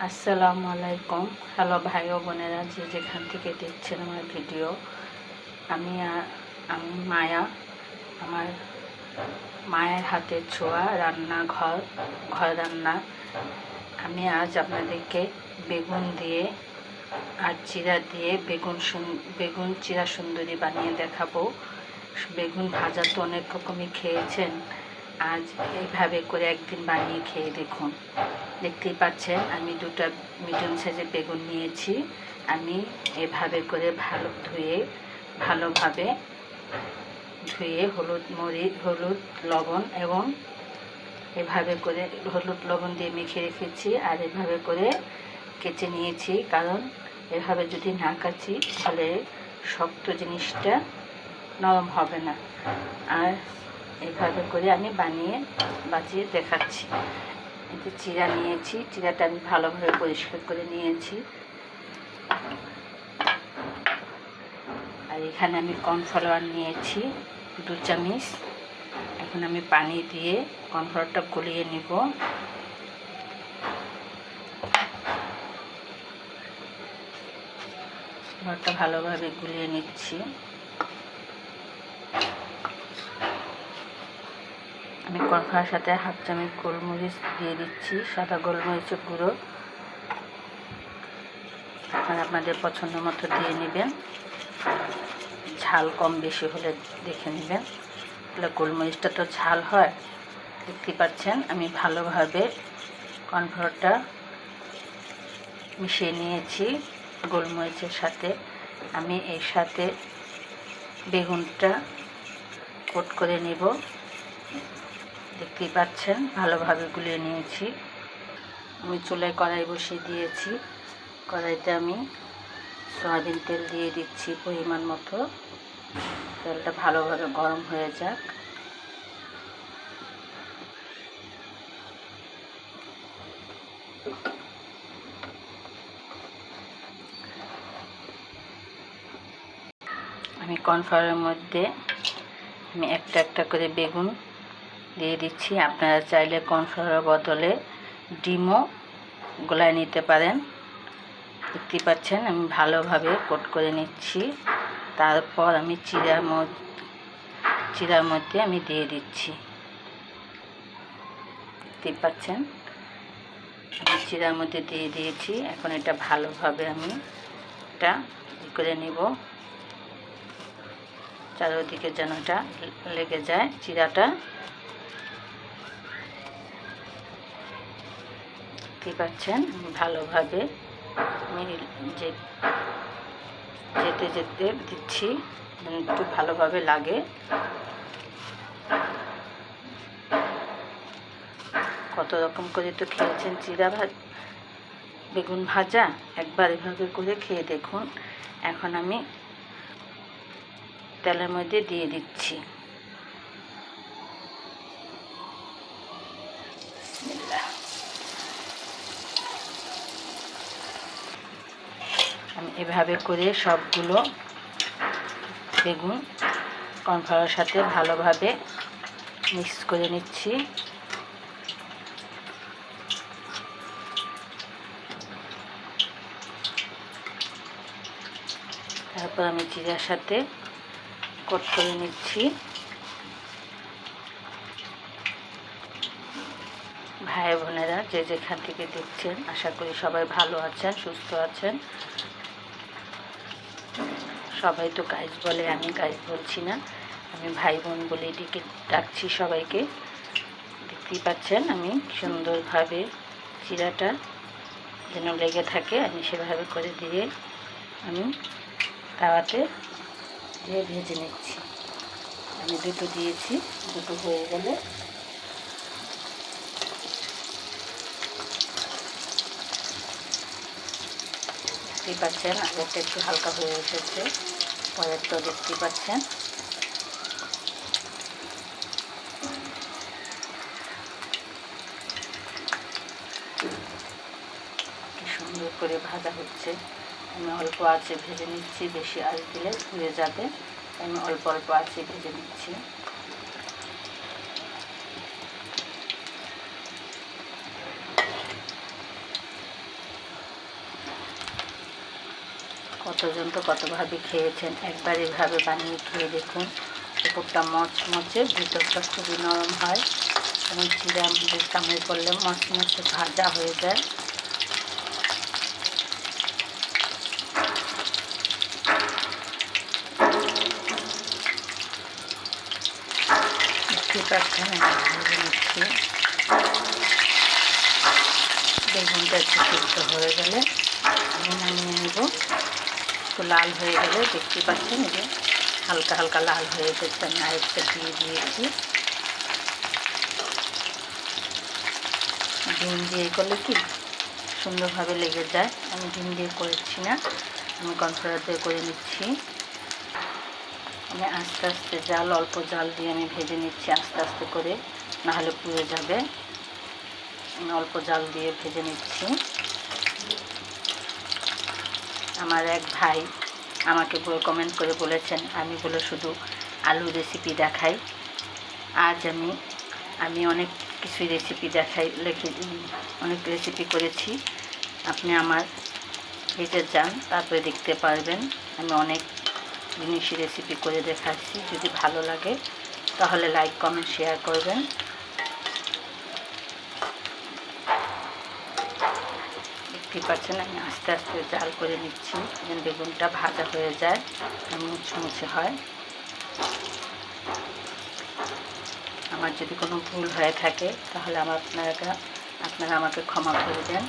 আসসালামু আলাইকুম। হ্যালো ভাই ও বোনেরা, যে যেখান থেকে দেখছেন আমার ভিডিও। আমি মায়া। আমার মায়ের হাতের ছোঁয়া ঘর রান্না। আমি আজ আপনাদেরকে বেগুন দিয়ে আর চিরা দিয়ে বেগুন চিরা সুন্দরী বানিয়ে দেখাবো। বেগুন ভাজা তো অনেক রকমই খেয়েছেন, আজ এইভাবে করে একদিন বানিয়ে খেয়ে দেখুন। দেখতেই পাচ্ছেন আমি দুটো মিডিয়াম সাইজের বেগুন নিয়েছি। আমি এভাবে করে ভালোভাবে ধুয়ে হলুদ লবণ এবং এভাবে করে হলুদ লবণ দিয়ে মেখে রেখেছি। আর এভাবে করে কেচে নিয়েছি, কারণ এভাবে যদি না কাচি তাহলে শক্ত জিনিসটা নরম হবে না। আর এভাবে করে আমি বাজিয়ে দেখাচ্ছি। এতে চিরা নিয়েছি, চিরাটা আমি ভালোভাবে পরিষ্কার করে নিয়েছি। আর এখানে আমি কর্নফ্লাওয়ার নিয়েছি 2 চামচ। এখন আমি পানি দিয়ে কর্নফ্লাওয়ারটা গলিয়ে নিব। কর্নফ্লাওয়ারটা ভালোভাবে গুলিয়ে নিচ্ছি। আমি কর্নফ্লাওয়ারের সাথে 1/2 চামচ গোলমরিচ দিয়ে দিচ্ছি, সাদা গোলমরিচের গুঁড়ো। এখন আপনাদের পছন্দ মতো দিয়ে নেবেন, ঝাল কম বেশি হলে দেখে নেবেন। তাহলে গোলমরিচটা তো ঝাল হয়। দেখতে পাচ্ছেন আমি ভালোভাবে কর্নফ্লাওয়ারটা মিশিয়ে নিয়েছি গোলমরিচের সাথে। আমি এর সাথে বেগুনটা কোট করে নেব। দেখতেই পাচ্ছেন ভালোভাবে গুলিয়ে নিয়েছি। আমি চুলায় কড়াই বসিয়ে দিয়েছি। কড়াইতে আমি সয়াবিন তেল দিয়ে দিচ্ছি পরিমাণ মতো। তেলটা ভালোভাবে গরম হয়ে যাক। আমি কর্নফ্লাওয়ারের মধ্যে আমি একটা করে বেগুন দিয়ে দিচ্ছি। আপনারা চাইলে কর্নফ্লাওয়ারের বদলে ডিমও গলায় নিতে পারেন। দেখতে পাচ্ছেন আমি ভালোভাবে কোট করে নিচ্ছি। তারপর আমি চিরার মধ্যে আমি দিয়ে দিচ্ছি। দেখতে পাচ্ছেন আমি চিরার মধ্যে দিয়ে দিয়েছি। এখন এটা ভালোভাবে আমি এটা করে নিব, চারিদিকে যেন এটা লেগে যায় চিরাটা। দেখতে পাচ্ছেন ভালোভাবে আমি যেতে দিচ্ছি, একটু ভালোভাবে লাগে। কত রকম করে তো খেয়েছেন বেগুন ভাজা, একবার এভাবে করে খেয়ে দেখুন। এখন আমি তেলের মধ্যে দিয়ে দিচ্ছি। আমি এভাবে করে সবগুলো বেগুন কর্নফ্লাওয়ারের সাথে ভালোভাবে মিক্স করে নিচ্ছি। তারপর আমি চিরার সাথে কোট করে নিচ্ছি। ভাই বোনেরা যে যেখান থেকে দেখছেন, আশা করি সবাই ভালো আছেন, সুস্থ আছেন। সবাই তো গাইজ বলে, আমি গাইজ বলছি না, আমি ভাই বোন বলে ডাকছি সবাইকে। দেখতেই পাচ্ছেন আমি সুন্দরভাবে চিরাটা যেন লেগে থাকে আমি সেভাবে করে দিয়ে আমি তাওয়াতে দিয়ে ভেজে নিচ্ছি। আমি দুটো দিয়েছি, দুটো হয়ে গেলে দেখতেই পাচ্ছেন আগেরটা একটু হালকা হয়ে এসেছে, পরেরটা দেখতেই পাচ্ছেন। সুন্দর করে ভাজা হচ্ছে। আমি অল্প আঁচে ভেজে নিচ্ছি, বেশি আঁচ দিলে পুড়ে যাবে। আমি অল্প আঁচে ভেজে নিচ্ছি। কতজন তো কতভাবে খেয়েছেন, একবার এভাবে বানিয়ে খেয়ে দেখুন। উপরটা মচমচে, ভিতরটা খুবই নরম হয় এবং চিড়া আমাদের কামড়ে করলে মচমচে ভাজা হয়ে যায়। দেখতে পাচ্ছেন ভেজে নিচ্ছি। বেগুনটা একটু সিদ্ধ হয়ে গেলে আমি নামিয়ে নেব। একটু লাল হয়ে গেলে দেখতে পাচ্ছেন এই যে হালকা হালকা লাল হয়ে এসেছে, আমি আরেকটা দিয়ে দিয়েছি। ডিম দিয়ে করলে কি সুন্দরভাবে লেগে যায়, আমি ডিম দিয়ে করেছি না, আমি কর্নফ্লাওয়ার দিয়ে করে নিচ্ছি। আমি আস্তে আস্তে অল্প জাল দিয়ে আমি ভেজে নিচ্ছি আস্তে আস্তে করে, নাহলে পুড়ে যাবে। আমি অল্প জাল দিয়ে ভেজে নিচ্ছি। আমার এক ভাই আমাকে কমেন্ট করে বলেছেন আমি বলে শুধু আলু রেসিপি দেখাই। আজ আমি অনেক কিছুই রেসিপি অনেক রেসিপি করেছি। আপনি আমার পেজে যান, তারপরে দেখতে পারবেন আমি অনেক জিনিসই রেসিপি করে দেখাচ্ছি। যদি ভালো লাগে তাহলে লাইক কমেন্ট শেয়ার করবেন। দেখতেই পাচ্ছেন আমি আস্তে আস্তে জাল করে নিচ্ছি যেন বেগুনটা ভাজা হয়ে যায়, মুচমুচে হয়। আমার যদি কোনো ভুল হয়ে থাকে তাহলে আপনারা আমাকে ক্ষমা করে দেন।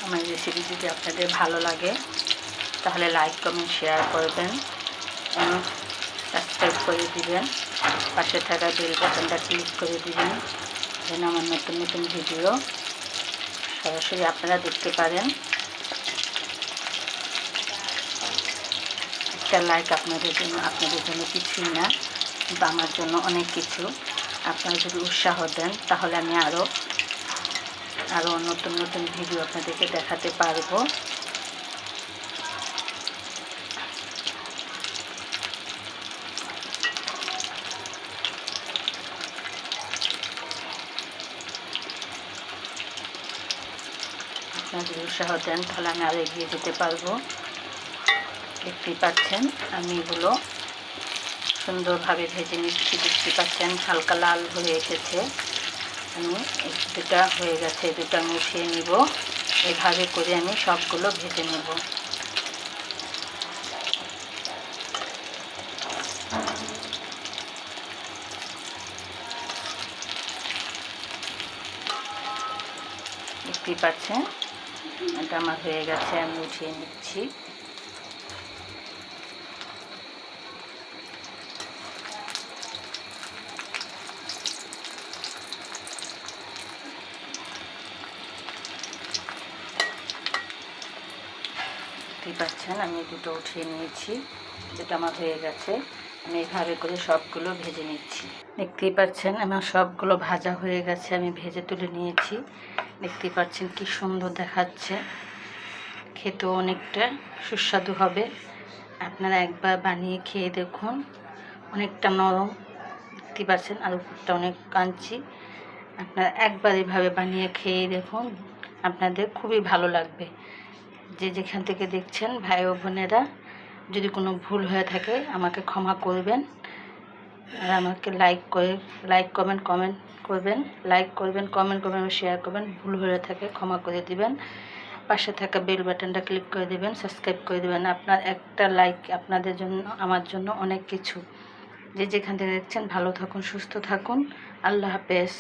আমার রেসিপি যদি আপনাদের ভালো লাগে তাহলে লাইক কমেন্ট শেয়ার করবেন এবং সাবস্ক্রাইব করে দিবেন। পাশে থাকা বেল বাটনটা ক্লিক করে দিবেন যেন আমার নতুন নতুন ভিডিও সরাসরি আপনারা দেখতে পারেন। একটা লাইক আপনাদের জন্য কিছুই না, কিন্তু আমার জন্য অনেক কিছু। আপনারা যদি উৎসাহ দেন তাহলে আমি আরও নতুন নতুন ভিডিও আপনাদেরকে দেখাতে পারবো। আপনারা যদি উৎসাহ দেন তাহলে আমি আরও এগিয়ে যেতে পারবো। দেখতেই পাচ্ছেন আমি এগুলো সুন্দরভাবে ভেজে নিচ্ছি। দেখতে পাচ্ছেন হালকা লাল হয়ে এসেছে। আমি দুটা হয়ে গেছে, দুটো আমি উঠিয়ে নিব। এভাবে করে আমি সবগুলো ভেজে নেব। দেখতেই পাচ্ছেন এটা আমার হয়ে গেছে, আমি উঠিয়ে নিচ্ছি। দেখতেই পাচ্ছেন আমি দুটো উঠিয়ে নিয়েছি, যেটা আমার হয়ে গেছে। আমি এইভাবে করে সবগুলো ভেজে নিচ্ছি। দেখতেই পাচ্ছেন আমার সবগুলো ভাজা হয়ে গেছে, আমি ভেজে তুলে নিয়েছি। দেখতেই পাচ্ছেন কি সুন্দর দেখাচ্ছে, খেতেও অনেকটা সুস্বাদু হবে। আপনারা একবার বানিয়ে খেয়ে দেখুন, অনেকটা নরম দেখতে পাচ্ছেন আর উপরটা অনেক কাঞ্চি। আপনারা একবার এভাবে বানিয়ে খেয়ে দেখুন, আপনাদের খুবই ভালো লাগবে। যে যেখান থেকে দেখছেন ভাই ও বোনেরা, যদি কোনো ভুল হয়ে থাকে আমাকে ক্ষমা করবেন আর আমাকে লাইক কমেন্ট করবেন, কমেন্ট করবেন, শেয়ার করবেন। ভুল হয়ে থাকে ক্ষমা করে দিবেন। পাশে থাকা বেল বাটনটা ক্লিক করে দেবেন, সাবস্ক্রাইব করে দেবেন। আপনার একটা লাইক আপনাদের জন্য আমার জন্য অনেক কিছু। যে যেখান থেকে দেখছেন ভালো থাকুন, সুস্থ থাকুন। আল্লাহ হাফেজ।